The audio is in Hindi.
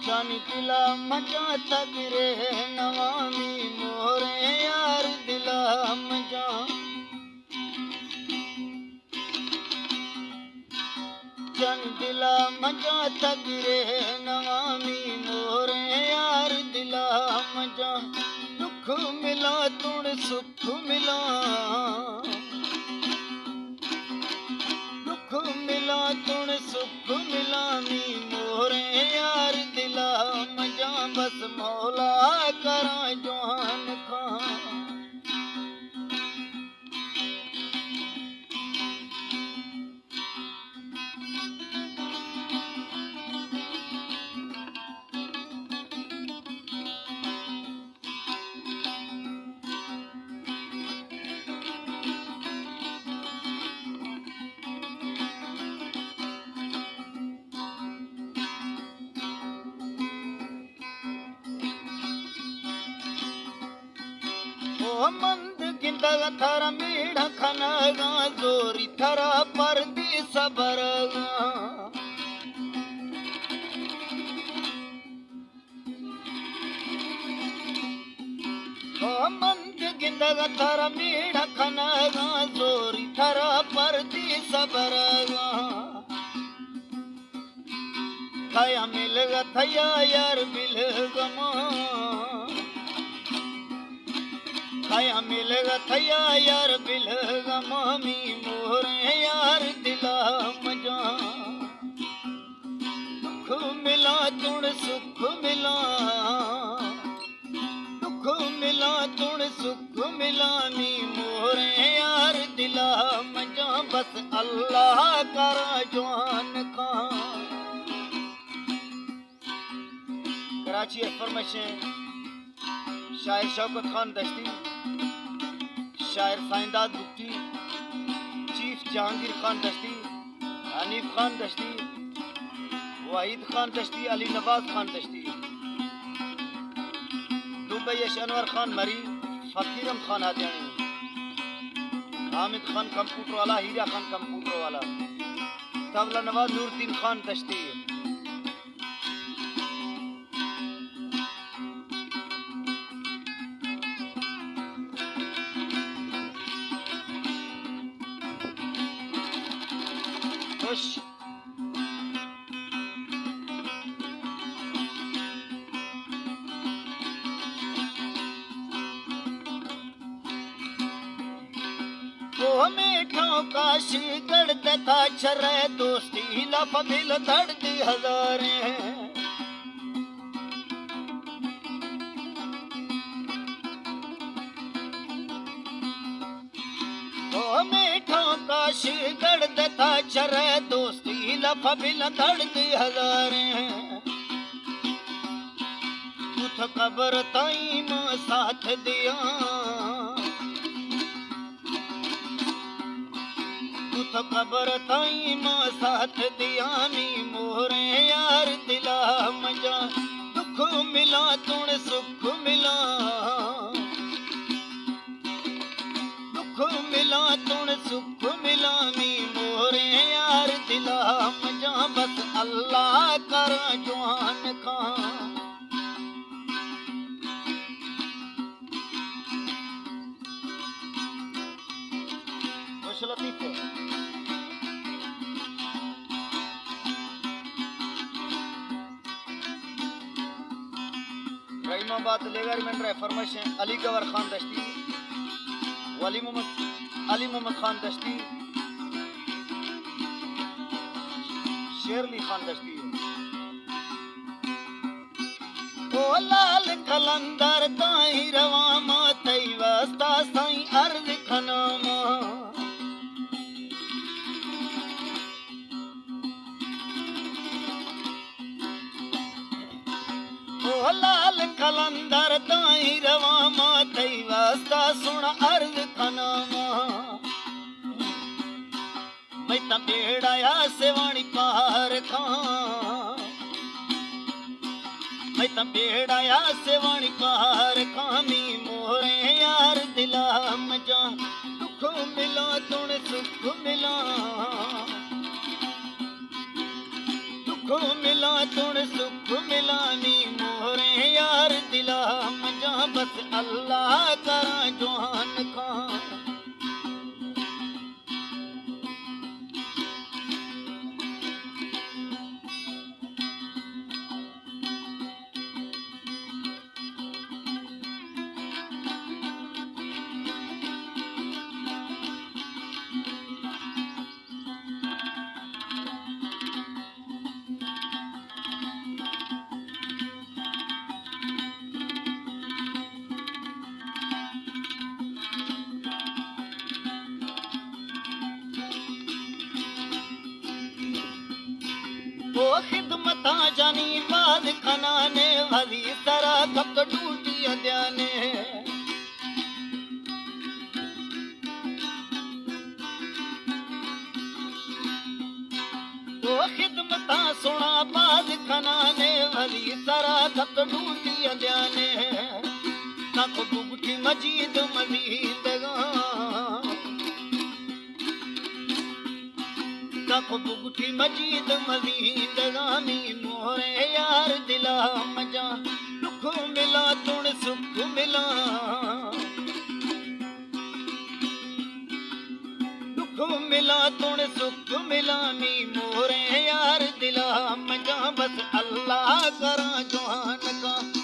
जानी दिला मजा तगरे नवामी मोरे यार दिला मजा जानी दिला मजा तगरे नवामी मोरे यार दिला मजा दुख मिला तुण सुख मिला दुख मिला तुण सुख मिला मी मोरे यार दिला मजा बस मौला करा जवान खां मंद गिंदग थरा मीढ़ खनगा जोरी थरा परदी सबरगा मंद गिंदग थरा मीढ़ खनगा जोरी थरा परदी सबरगा थया मिलगा थया यार बिलगमा थया मिलगा थया यार बिलगा मामी मोरे यार दिला मजा दुख मिला तुण सुख मिला दुख मिला तुण सुख मिला मी मोरे यार दिला मजा बस अल्लाह करा जवान खां कराची फरमाइशें शायर शौकत खान दश्ती शायर साइंदाद बुट्टी चीफ जहांगीर खान दश्ती हनीफ खान दश्ती वाहिद खान दश्ती अली नवाज खान दश्ती दुबईश अनवर खान मरी फकीरम खान आदियानी हामिद खान कंप्यूटर वाला हीरा खान कंप्यूटर वाला तबला नवाज नूरुद्दीन खान दश्ती मीठों काशी गढ़ते था छरे दोस्ती लफ दिल धड़ती हजारे मीठों काशी गढ़ते था छरे दोस्ती लफ दिल धड़ती हजारे उठ कबर ताई मां साथ दिया तो कबर ताई मां साथ दिया मी मोरे यार दिला मजा दुख मिला तुण सुख मिला दुख मिला तुण सुख मिला मी मोरे यार दिला मजा बस अल्लाह कर जवान खां लतीफ रहीमाबाद लेगर में फरमाइश अली गवर खान दश्ती अली मोहम्मद खान दश्ती शेरली खान दश्ती ओ लाल कलंदर ताई रवा मातई वास्ता साई अर्ज खनामा ओ लाल कलंदर ताई रवा मातई वास्ता सुन अर्ज खनामा मैं बेड़ाया सेवाणी पार खां मैं तो बेड़ाया सेवाणी पार कामी मोरे यार दिला मजा दुख मिला तुण सुख मिला दुख मिला तुण सुख मिला नी मोरे यार दिला मजा बस अल्लाह करा जवान खां वो खिदमता जानी बाद खनाने वाली तरह कब टूटी अद्याने वो खिदमता सुना बाद खनाने वाली तरह कब टूटी अद्याने तक बुगठी मजीद मजीदगा तक बुगठी मजीद मजीद गामी मोरे यार दिला मजा दुख मिला तुण सुख मिला दुख मिला तुण सुख मिला नी मोरे यार दिला मजा बस अल्लाह करा जवान का